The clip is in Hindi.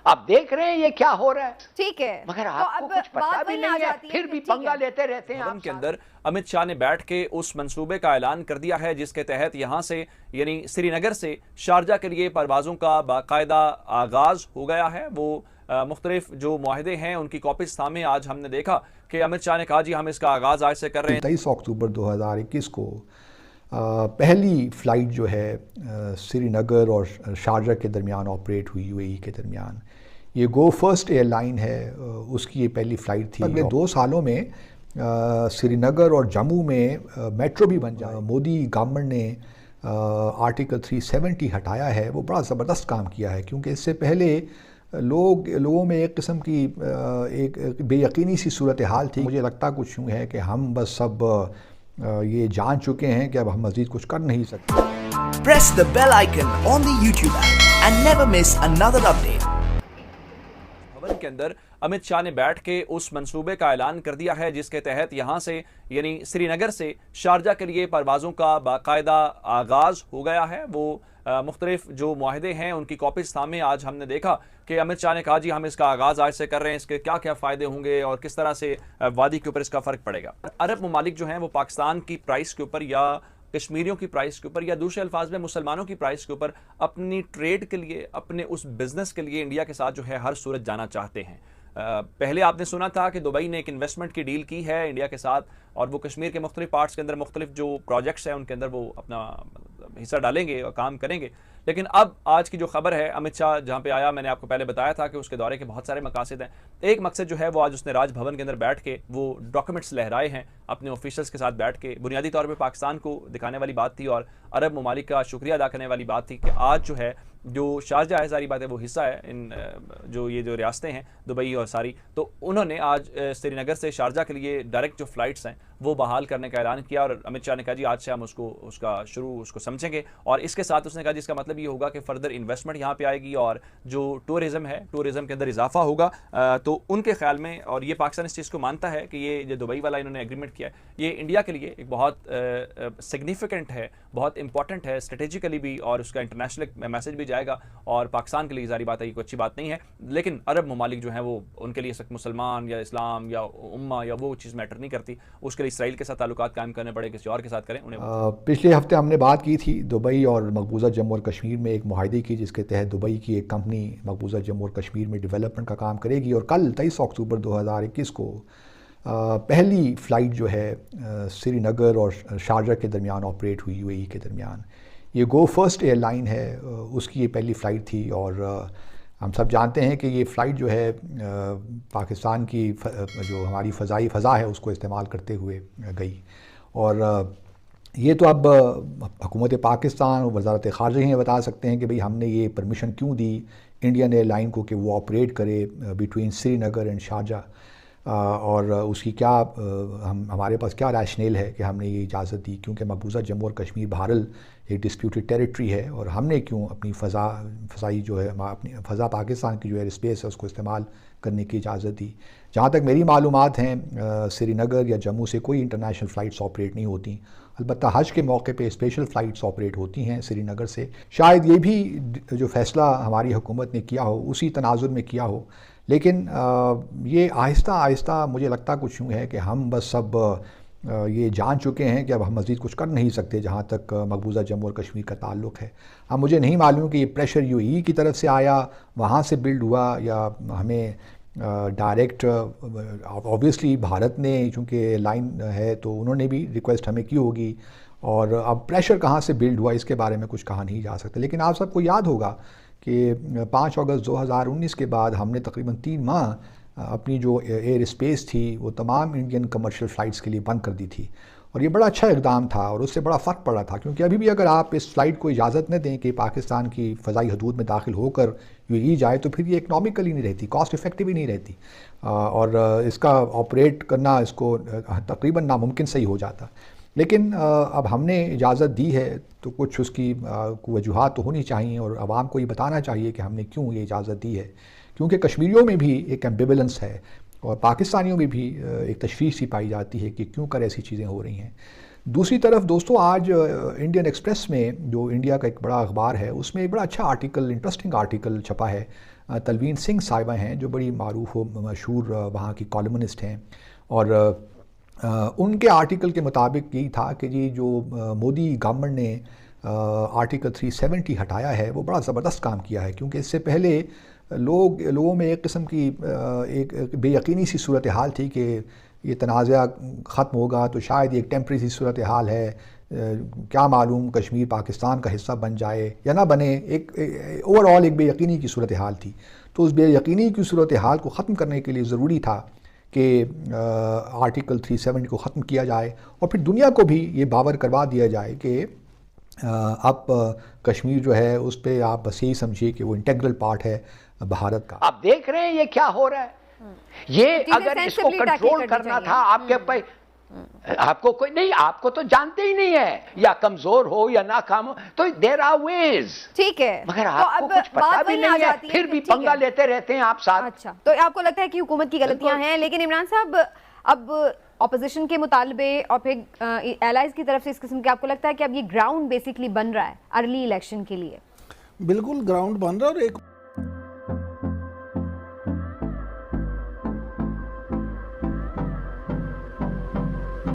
आप देख रहे हैं ये क्या हो रहा है। ठीक है, मगर तो आपको अब कुछ पता बात भी वही नहीं आ है, जाती है फिर कि भी ठीक पंगा है। लेते रहते हैं। भवन के अंदर अमित शाह ने बैठ के उस मंसूबे का ऐलान कर दिया है जिसके तहत यहां से यानी श्रीनगर से शारजा के लिए परवाजों का बाकायदा आगाज हो गया है। वो मुख्तलिफ जो मुआहदे हैं उनकी कॉपीज सामने आज हमने देखा कि अमित शाह ने कहा जी हम इसका आगाज आज से कर रहे हैं। 23 अक्टूबर 2021 को पहली फ़्लाइट जो है श्रीनगर और शारजा के दरमियान ऑपरेट हुई, यूएई के दरमियान। ये गो फर्स्ट एयरलाइन है, उसकी ये पहली फ़्लाइट थी। अगले 2 सालों में श्रीनगर और जम्मू में मेट्रो भी बन जाए। मोदी गवर्नमेंट ने आर्टिकल 370 हटाया है, वो बड़ा ज़बरदस्त काम किया है, क्योंकि इससे पहले लोगों में एक किस्म की एक बेयकीनी सी सूरत हाल थी। मुझे लगता कुछ यूँ है कि हम बस सब ये जान चुके हैं कि अब हम मज़ीद कुछ कर नहीं सकते। Press the bell icon on the YouTube app and never miss another update. भवन के अंदर अमित शाह ने बैठ के उस मंसूबे का ऐलान कर दिया है जिसके तहत यहां से यानी श्रीनगर से शारजा के लिए परवाजों का बाकायदा आगाज हो गया है। वो मुख्तलिफ जो मुआहदे हैं उनकी कॉपीज सामने आज हमने देखा कि अमित शाह ने कहा जी हम इसका आगाज आज से कर रहे हैं, इसके क्या क्या फ़ायदे होंगे और किस तरह से वादी के ऊपर इसका फ़र्क पड़ेगा। अरब ममालिक जो हैं वो पाकिस्तान की प्राइस के ऊपर या कश्मीरियों की प्राइस के ऊपर या दूसरे अल्फाज में मुसलमानों की प्राइस के ऊपर अपनी ट्रेड के लिए, अपने उस बिज़नेस के लिए इंडिया के साथ जो है हर सूरत जाना चाहते हैं। पहले आपने सुना था कि दुबई ने एक इन्वेस्टमेंट की डील की है इंडिया के साथ और वो कश्मीर के मुख्तलिफ पार्ट्स के अंदर मुख्तलिफ जो प्रोजेक्ट्स हैं उनके अंदर वो अपना हिस्सा डालेंगे और काम करेंगे। लेकिन अब आज की जो खबर है, अमित शाह जहाँ पे आया, मैंने आपको पहले बताया था कि उसके दौरे के बहुत सारे मकासद हैं। एक मकसद जो है वो आज उसने राजभवन के अंदर बैठ के वो डॉक्यूमेंट्स लहराए हैं अपने ऑफिशियल्स के साथ बैठ के। बुनियादी तौर पर पाकिस्तान को दिखाने वाली बात थी और अरब ममालिक का शुक्रिया अदा करने वाली बात थी कि आज जो है जो शारजा है, सारी बात है वो हिस्सा है इन जो ये जो रियासतें हैं दुबई और सारी, तो उन्होंने आज श्रीनगर से शारजा के लिए डायरेक्ट जो फ़्लाइट्स हैं वो बहाल करने का ऐलान किया। और अमित शाह ने कहा जी आज से हम उसको समझेंगे और इसके साथ उसने कहा जी इसका मतलब ये होगा कि फर्दर इन्वेस्टमेंट यहाँ पे आएगी और जो टूरिज़्म है, टूरिज़्म के अंदर इजाफा होगा। तो उनके ख्याल में, और ये पाकिस्तान इस चीज़ को मानता है कि ये जो दुबई वाला इन्होंने एग्रीमेंट किया है ये इंडिया के लिए एक बहुत सिग्निफिकेंट है, बहुत इंपॉर्टेंट है स्ट्रेटेजिकली भी, और उसका इंटरनेशनल मैसेज भी जाएगा और पाकिस्तान के लिए जारी बात है, ये कोई अच्छी बात नहीं है। लेकिन अरब ममालिक जो हैं वो उनके लिए सिर्फ मुसलमान या इस्लाम या उम्मा या वो चीज़ मैटर नहीं करती, उसके लिए इसराइल के साथ ताल्लुकात कायम करने पड़े, किसी और के साथ करें उन्हें। पिछले हफ्ते हमने बात की थी दुबई और मकबूजा जम्मू और कश्मीर में एक मुआहदे की, जिसके तहत दुबई की एक कंपनी मकबूजा जम्मू और कश्मीर में डेवलपमेंट का काम करेगी। और कल 23 अक्टूबर 2021 को पहली फ़्लाइट जो है श्रीनगर और शारजा के दरमियान ऑपरेट हुई, यूएई के दरमियान। ये गो फर्स्ट एयरलाइन है, उसकी ये पहली फ़्लाइट थी। और हम सब जानते हैं कि ये फ़्लाइट जो है पाकिस्तान की जो हमारी फ़ज़ा है उसको इस्तेमाल करते हुए गई। और ये तो अब हुकूमत पाकिस्तान और वज़ारत ख़ारजा ही बता सकते हैं कि भाई हमने ये परमिशन क्यों दी इंडियन एयरलाइन को कि वो ऑपरेट करे बिटवीन श्रीनगर एंड शारजा, और उसकी क्या हमारे पास क्या रैशनल है कि हमने ये इजाज़त दी, क्योंकि मकबूजा जम्मू और कश्मीर बहरहाल एक डिस्प्यूटेड टेरिटरी है और हमने क्यों अपनी फ़ज़ाई जो है अपनी फ़ज़ा पाकिस्तान की जो एयर स्पेस है उसको इस्तेमाल करने की इजाज़त दी। जहाँ तक मेरी मालूमात हैं श्रीनगर या जम्मू से कोई इंटरनेशनल फ़्लाइट्स ऑपरेट नहीं होती, अलबत्ता हज के मौके पे स्पेशल फ़्लाइट्स ऑपरेट होती हैं श्रीनगर से। शायद ये भी जो फ़ैसला हमारी हुकूमत ने किया हो उसी तनाजुर में किया हो, लेकिन ये आहिस्ता आहिस्ता मुझे लगता कुछ यूँ है कि हम बस सब ये जान चुके हैं कि अब हम मज़ीद कुछ कर नहीं सकते जहाँ तक मकबूजा जम्मू और कश्मीर का ताल्लुक़ है। अब मुझे नहीं मालूम कि ये प्रेशर यूएई की तरफ से आया, वहाँ से बिल्ड हुआ, या हमें डायरेक्ट ऑब्वियसली भारत ने चूँकि लाइन है तो उन्होंने भी रिक्वेस्ट हमें की होगी, और अब प्रेशर कहाँ से बिल्ड हुआ इसके बारे में कुछ कहा नहीं जा सकता। लेकिन आप सबको याद होगा कि 5 अगस्त 2019 के बाद हमने तकरीबन 3 माह अपनी जो एयर स्पेस थी वो तमाम इंडियन कमर्शियल फ़्लाइट्स के लिए बंद कर दी थी, और ये बड़ा अच्छा इक़दाम था और उससे बड़ा फ़र्क पड़ा था। क्योंकि अभी भी अगर आप इस फ़्लाइट को इजाज़त न दें कि पाकिस्तान की फ़ज़ाई हदूद में दाखिल होकर यूएई जाए तो फिर ये इकनॉमिकली नहीं रहती, कॉस्ट इफ़ेक्टिव ही नहीं रहती, और इसका ऑपरेट करना इसको तकरीबन नामुमकिन सही हो जाता। लेकिन अब हमने इजाज़त दी है तो कुछ उसकी वजूहात तो होनी चाहिए, और आवाम को ये बताना चाहिए कि हमने क्यों ये इजाज़त दी है, क्योंकि कश्मीरियों में भी एक एम्बिवलेंस है और पाकिस्तानियों में भी एक तशवीश सी पाई जाती है कि क्यों कर ऐसी चीज़ें हो रही हैं। दूसरी तरफ दोस्तों, आज इंडियन एक्सप्रेस में जो इंडिया का एक बड़ा अखबार है उसमें एक बड़ा अच्छा आर्टिकल, इंटरेस्टिंग आर्टिकल छपा है तलवीन सिंह साहिबा हैं, जो बड़ी मारूफ व मशहूर वहाँ की कॉलमनिस्ट हैं, और उनके आर्टिकल के मुताबिक यही था कि जी जो मोदी गवर्नमेंट ने आर्टिकल 370 हटाया है वो बड़ा ज़बरदस्त काम किया है, क्योंकि इससे पहले लोगों में एक किस्म की एक बेयकीनी सी सूरत हाल थी कि ये तनाज़ा ख़त्म होगा तो शायद एक टेम्प्रेरी सी सूरत हाल है, क्या मालूम कश्मीर पाकिस्तान का हिस्सा बन जाए या ना बने, एक ओवरऑल एक बेयकीनी की सूरत हाल थी। तो उस बेयकीनी की सूरत हाल को ख़त्म करने के लिए ज़रूरी था कि आर्टिकल 370 को ख़त्म किया जाए और फिर दुनिया को भी ये बावर करवा दिया जाए कि अब कश्मीर जो है उस पर आप बस यही समझिए कि वो इंटेग्रल पार्ट है भारत का। आप देख रहे हैं ये क्या हो रहा है। ये अगर इसको कंट्रोल करना था आपके पे, आपको कोई नहीं, आपको तो जानते ही नहीं है, या कमजोर हो या नाकाम हो, तो देयर आर वेज, ठीक है, मगर आपको कुछ पता भी नहीं है, फिर भी पंगा लेते रहते हैं आप साथ। अच्छा, तो आपको लगता है कि हुकूमत की गलतियां हैं, लेकिन इमरान साहब अब ऑपोजिशन के मुतालबे और फिर एलाइज की तरफ से इस किस्म के, आपको लगता है कि अब ये ग्राउंड बेसिकली बन रहा है अर्ली इलेक्शन के लिए? बिल्कुल ग्राउंड बन रहा है। और एक